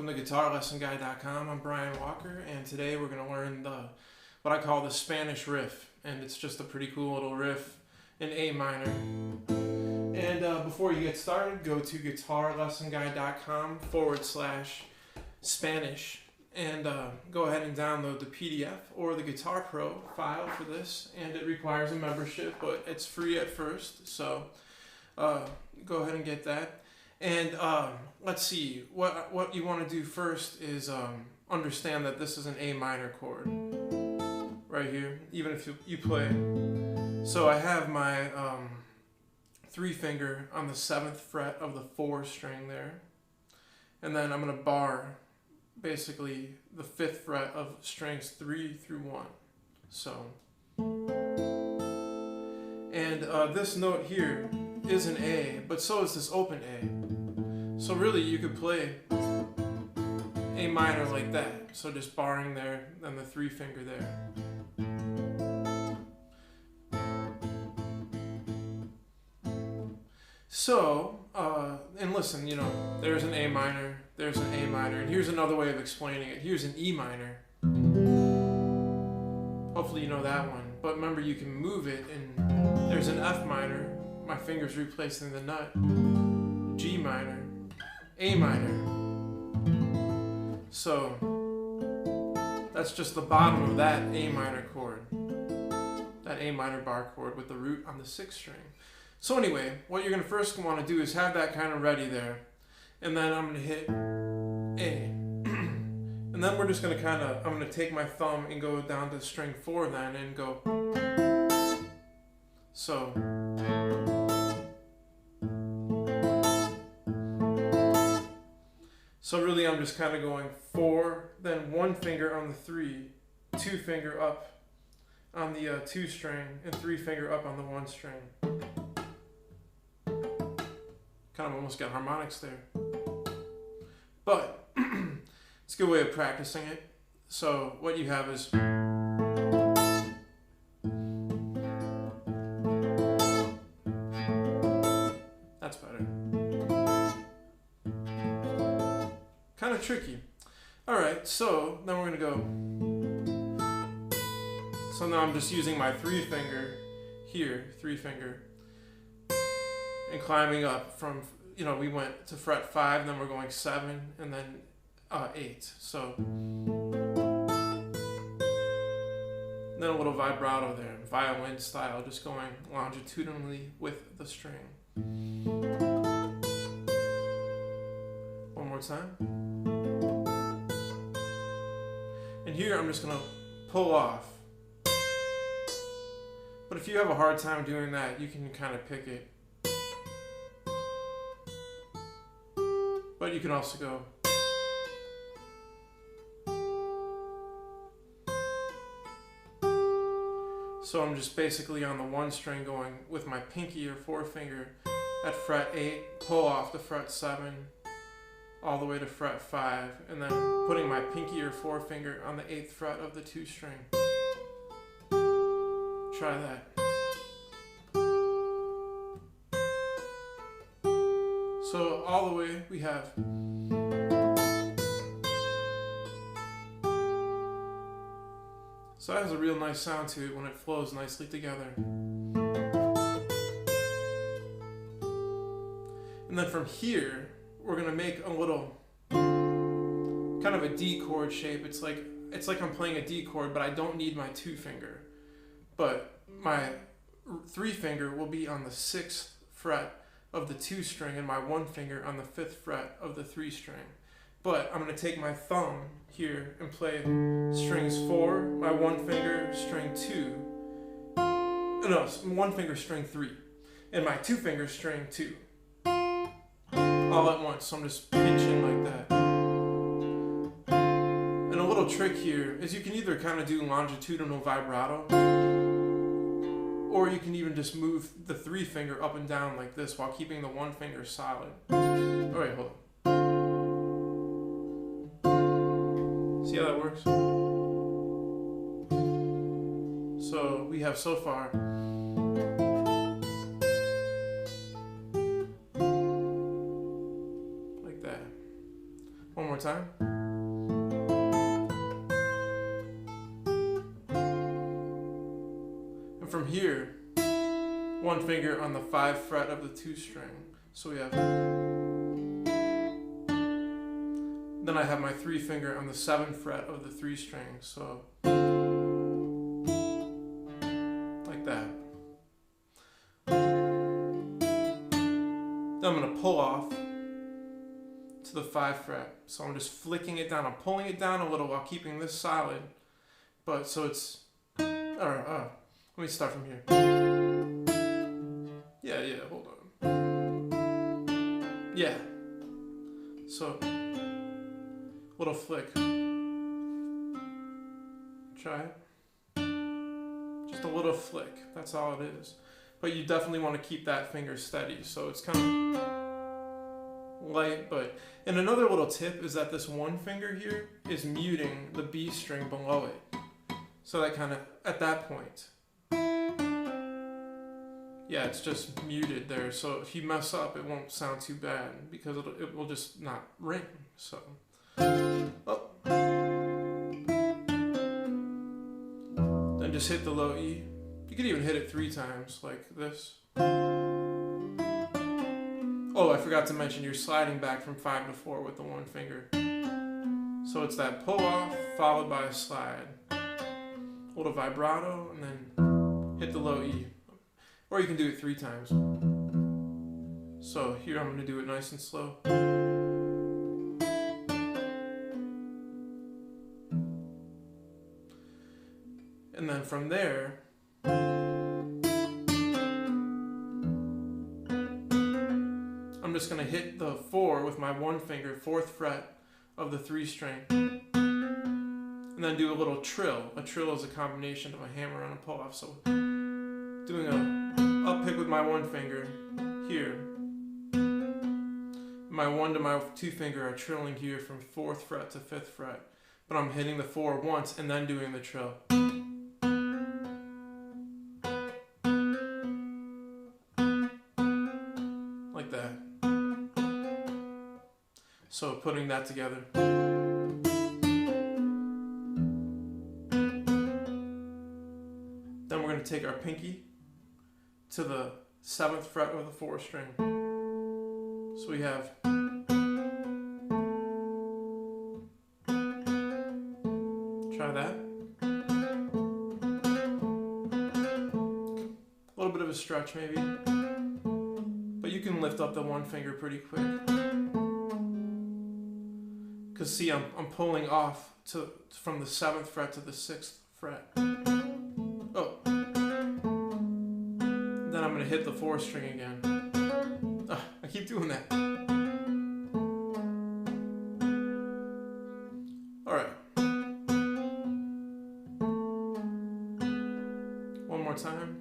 welcome to GuitarLessonGuy.com. I'm Brian Walker, and today we're going to learn what I call the Spanish riff, and it's just a pretty cool little riff in A minor. And before you get started, go to GuitarLessonGuy.com/Spanish and go ahead and download the PDF or the Guitar Pro file for this, and it requires a membership, but it's free at first, so go ahead and get that. And let's see, what you want to do first is understand that this is an A minor chord right here, even if you play. So I have my 3 finger on the 7th fret of the 4 string there, and then I'm going to bar basically the 5th fret of strings 3 through 1. So, and this note here is an A, but so is this open A. So really you could play A minor like that. So just barring there, then the 3 finger there. So, and listen, you know, there's an A minor, there's an A minor, and here's another way of explaining it. Here's an E minor. Hopefully you know that one. But remember, you can move it, and there's an F minor. My finger's replacing the nut. G minor. A minor. So that's just the bottom of that A minor chord. That A minor bar chord with the root on the 6th string. So anyway, what you're going to first want to do is have that kind of ready there. And then I'm going to hit A. And then we're just going to I'm going to take my thumb and go down to string 4 then and go. So. So really I'm just kind of going 4, then 1 finger on the 3, 2 finger up on the 2 string, and 3 finger up on the 1 string. Kind of almost got harmonics there. But it's a good way of practicing it. So what you have is that's better. Kind of tricky. Alright, so then we're going to go. So now I'm just using my 3 finger here, 3 finger, and climbing up from, you know, we went to fret 5, then we're going 7, and then 8. So then a little vibrato there, violin style, just going longitudinally with the string. One more time. And here I'm just going to pull off. But if you have a hard time doing that, you can kind of pick it. But you can also go. So I'm just basically on the 1 string going with my pinky or forefinger at fret 8, pull off to fret 7, all the way to fret 5, and then putting my pinky or forefinger on the 8th fret of the 2 string. Try that. So all the way we have. So that has a real nice sound to it when it flows nicely together. And then from here, we're going to make a little kind of a D chord shape. It's like I'm playing a D chord, but I don't need my 2 finger. But my 3 finger will be on the 6th fret of the 2 string and my 1 finger on the 5th fret of the 3 string. But I'm going to take my thumb here and play strings 4, my 1 finger, string 2, no, 1 finger, string 3, and my 2 finger, string 2. All at once, so I'm just pinching like that. And a little trick here is you can either kind of do longitudinal vibrato, or you can even just move the 3 finger up and down like this while keeping the 1 finger solid. Alright, hold on. See how that works? So we have so far time. And from here, one finger on the 5th fret of the 2 string. So we have, then I have my 3 finger on the 7th fret of the 3 string. So like that. Then I'm going to pull off to the 5th fret. So I'm just flicking it down. I'm pulling it down a little while keeping this solid. But so it's, alright, let me start from here. Yeah, hold on. Yeah. So, little flick. Try it. Just a little flick. That's all it is. But you definitely want to keep that finger steady. So it's kind of light, but... And another little tip is that this one finger here is muting the B string below it. So that kind of, at that point, yeah, it's just muted there. So if you mess up, it won't sound too bad because it will just not ring. So, oh. Then just hit the low E. You could even hit it 3 times like this. Oh, I forgot to mention you're sliding back from 5 to 4 with the one finger. So it's that pull off followed by a slide. A little vibrato and then hit the low E. Or you can do it 3 times. So here I'm going to do it nice and slow. And then from there, I'm just going to hit the 4 with my one finger, 4th fret of the 3 string. And then do a little trill. A trill is a combination of a hammer and a pull off. So doing a up pick with my one finger here. My 1 to my 2 finger are trilling here from 4th fret to 5th fret. But I'm hitting the 4 once and then doing the trill. Like that. So putting that together. Then we're going to take our pinky to the 7th fret of the 4 string. So we have try that. A little bit of a stretch maybe. But you can lift up the one finger pretty quick. Because see, I'm pulling off from the 7th fret to the 6th fret. Oh. Then I'm going to hit the 4 string again. I keep doing that. Alright. One more time.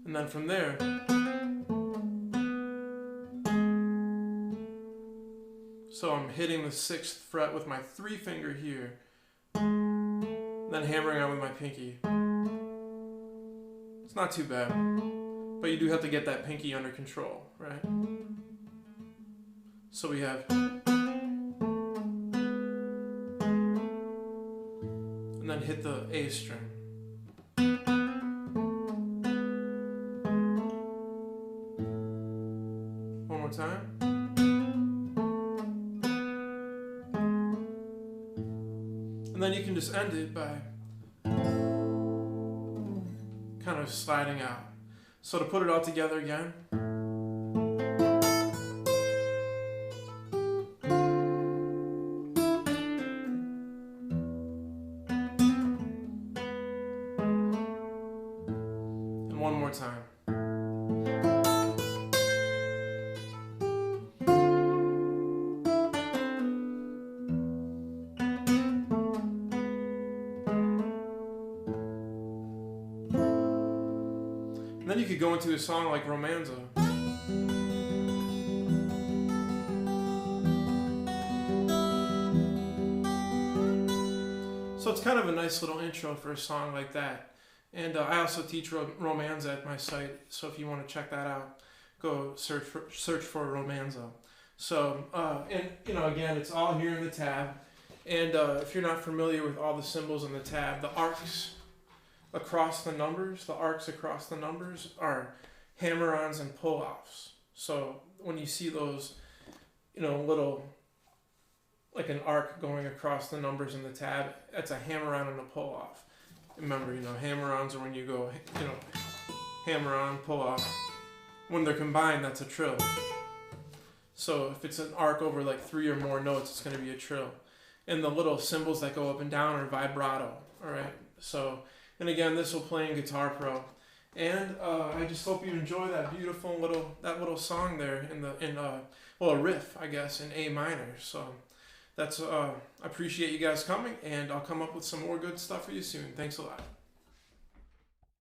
And then from there, so I'm hitting the 6th fret with my 3 finger here, then hammering on with my pinky. It's not too bad, but you do have to get that pinky under control, right? So we have, and then hit the A string. One more time. And then you can just end it by kind of sliding out. So to put it all together again. And one more time. Then you could go into a song like Romanza. So it's kind of a nice little intro for a song like that. And I also teach Romanza at my site, so if you want to check that out, go search for Romanzo. So, and again, it's all here in the tab. And if you're not familiar with all the symbols in the tab, the arcs across the numbers are hammer-ons and pull-offs. So when you see those, little, like an arc going across the numbers in the tab, that's a hammer-on and a pull-off. Remember, hammer-ons are when you go, hammer-on, pull-off. When they're combined, that's a trill. So if it's an arc over like 3 or more notes, it's going to be a trill. And the little symbols that go up and down are vibrato. All right. So, and again, this will play in Guitar Pro. And I just hope you enjoy that beautiful little song there a riff, I guess, in A minor. So that's I appreciate you guys coming, and I'll come up with some more good stuff for you soon. Thanks a lot.